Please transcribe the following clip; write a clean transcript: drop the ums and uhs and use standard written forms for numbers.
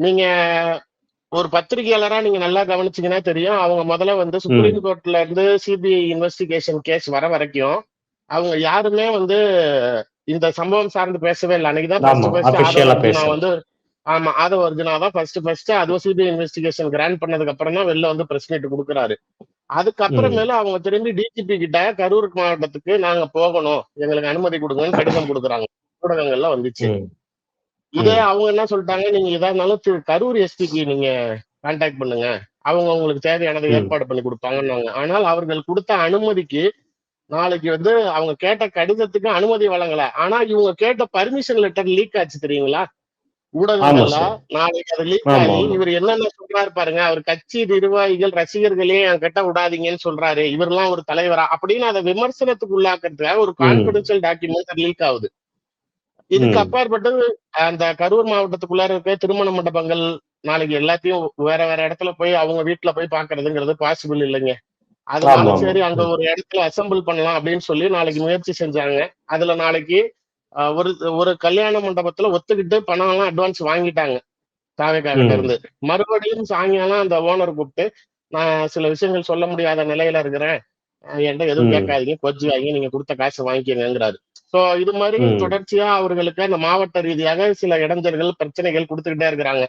நீங்க ஒரு பத்திரிகையாளரா நீங்க நல்லா கவனிச்சீங்கன்னா தெரியும். அவங்க முதல்ல வந்து ம். சுப்ரீம் கோர்ட்ல இருந்து சிபிஐ இன்வெஸ்டிகேஷன் கேஸ் வர வரைக்கும், அவங்க யாருமே வந்து இந்த சம்பவம் சார்ந்து பேசவே இல்ல. அன்னைக்கு தான் ஆமா. ஃபர்ஸ்ட் ஆதவ் அபிஷியலா அர்ஜுனா பேசல. வந்து ஆதவ் அர்ஜுனா தான் ஃபர்ஸ்ட் அதுவும் சிபிஐ இன்வெஸ்டிகேஷன் கிராண்ட் பண்ணதுக்கு அப்புறம் தான் வெளில வந்து பிரஸ் மீட் குடுக்குறாரு. ம். அதுக்கப்புறமேல அவங்க திரும்பி டிஜிபி கிட்ட கரூர் மாவட்டத்துக்கு நாங்க போகணும். எங்களுக்கு அனுமதி குடுங்கன்னு கடிதம் குடுக்குறாங்க. ஊடகங்கள்ல வந்துச்சு. ம். இதே ம். அவங்க என்ன சொல்லிட்டாங்க, நீங்க எதா இருந்தாலும் கரூர் எஸ்பிக்கு நீங்க கான்டாக்ட் பண்ணுங்க. அவங்க உங்களுக்கு தேவையானதை ம். ஏற்பாடு பண்ணி குடுப்பாங்கன்னாங்க. ஆனால் அவர்கள் குடுத்த அனுமதிக்கு நாளைக்கு வந்து அவங்க கேட்ட கடிதத்துக்கு அனுமதி வழங்கல. ஆனா இவங்க கேட்ட பர்மிஷன் லெட்டர் லீக் ஆச்சு தெரியுங்களா? ஆமா ஊடகங்கள்ல. சார். நாளைக்கு அது லீக் ஆமா, ஆகி ஆமா. இவரு என்னென்ன சொல்றாரு பாருங்க. அவர் கட்சி நிர்வாகிகள், ரசிகர்களே என்கிட்ட விடாதீங்கன்னு சொல்றாரு. இவரெல்லாம் ஒரு தலைவரா? அப்படின்னு அத விமர்சனத்துக்கு உள்ளாக்குறதுக்காக ஒரு ம். கான்ஃபிடென்ஷியல் டாக்குமெண்ட் லீக் ஆகுது. இதுக்கு ம். அப்பாற்பட்டது அந்த கரூர் மாவட்டத்துக்குள்ளார இருக்க திருமண மண்டபங்கள் நாளைக்கு எல்லாத்தையும் வேற வேற இடத்துல போய் அவங்க வீட்டுல போய் பாக்குறதுங்கிறது பாசிபிள் இல்லைங்க. அதனால ஆமாமா. சரி அங்க ம். ஒரு இடத்துல அசெம்பிள் பண்ணலாம் அப்படின்னு சொல்லி நாளைக்கு முயற்சி செஞ்சாங்க. அதுல நாளைக்கு ஒரு ஒரு கல்யாண மண்டபத்துல ஒத்துக்கிட்டு பணம் எல்லாம் அட்வான்ஸ் வாங்கிட்டாங்க தாவேகா கிட்ட ம். இருந்து. மறுபடியும் சாயங்காலம் அந்த ஓனர் கூப்பிட்டு நான் சில விஷயங்கள் சொல்ல முடியாத நிலையில இருக்கிறேன். என்கிட்ட எதுவும் ம். கேட்காதீங்க, கொஞ்சுவாங்க, நீங்க கொடுத்த காசை வாங்கிக்கங்கிறாரு. சோ இது மாதிரி ம். தொடர்ச்சியா அவர்களுக்கு அந்த மாவட்ட ரீதியாக சில இடைஞ்சல்கள், பிரச்சனைகள் கொடுத்துக்கிட்டே இருக்கிறாங்க.